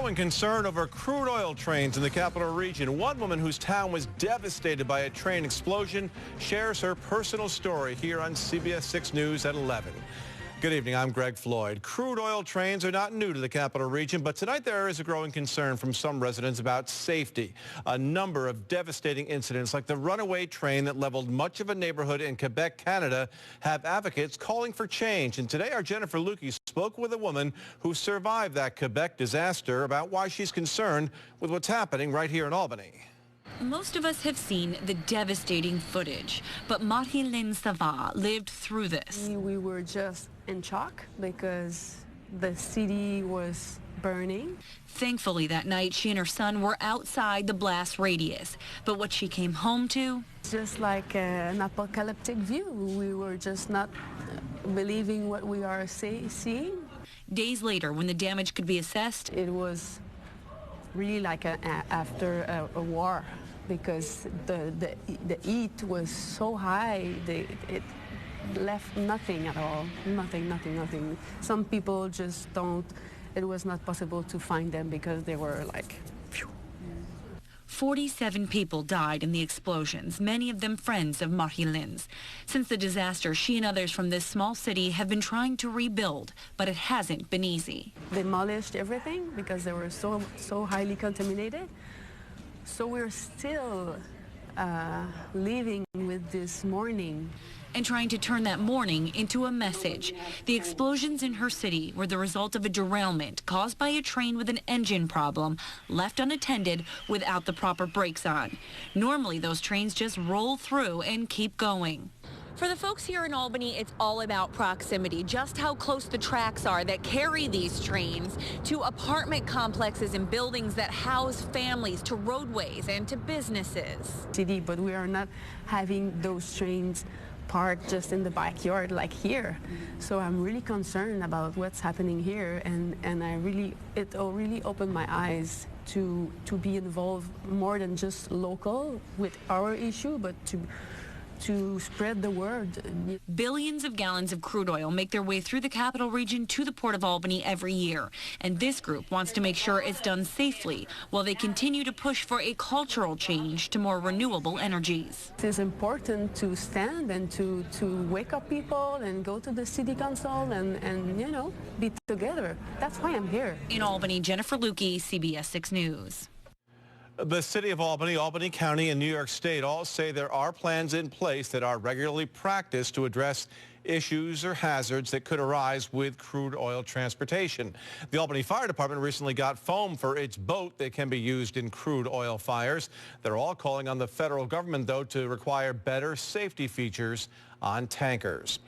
Growing concern over crude oil trains in the capital region. One woman whose town was devastated by a train explosion shares her personal story here on CBS 6 News at 11. Good evening, I'm Greg Floyd. Crude oil trains are not new to the capital region, but tonight there is a growing concern from some residents about safety. A number of devastating incidents like the runaway train that leveled much of a neighborhood in Quebec, Canada, have advocates calling for change. And today our Jennifer Lewke spoke with a woman who survived that Quebec disaster about why she's concerned with what's happening right here in Albany. Most of us have seen the devastating footage, but Marilaine Savard lived through this. We were just in shock because the city was burning. Thankfully, that night, she and her son were outside the blast radius. But what she came home to? Just like an apocalyptic view. We were just not believing what we are seeing. Days later, when the damage could be assessed, it was really like after a war, because the heat was so high, it left nothing at all, nothing. Some people just don't, it was not possible to find them because they were like, phew. 47 people died in the explosions, many of them friends of Marilaine's. Since the disaster, she and others from this small city have been trying to rebuild, but it hasn't been easy. Demolished everything because they were so highly contaminated. So we're still living with this mourning. And trying to turn that mourning into a message. The explosions in her city were the result of a derailment caused by a train with an engine problem left unattended without the proper brakes on. Normally, those trains just roll through and keep going. For the folks here in Albany, it's all about proximity, just how close the tracks are that carry these trains to apartment complexes and buildings that house families, to roadways and to businesses. City, but we are not having those trains parked just in the backyard like here. So I'm really concerned about what's happening here, and it really opened my eyes to be involved more than just local with our issue, but to spread the word. Billions of gallons of crude oil make their way through the capital region to the Port of Albany every year. And this group wants to make sure it's done safely while they continue to push for a cultural change to more renewable energies. It is important to stand and to wake up people and go to the city council and you know, be together. That's why I'm here. In Albany, Jennifer Lewke, CBS 6 News. The city of Albany, Albany County, and New York State all say there are plans in place that are regularly practiced to address issues or hazards that could arise with crude oil transportation. The Albany Fire Department recently got foam for its boat that can be used in crude oil fires. They're all calling on the federal government, though, to require better safety features on tankers.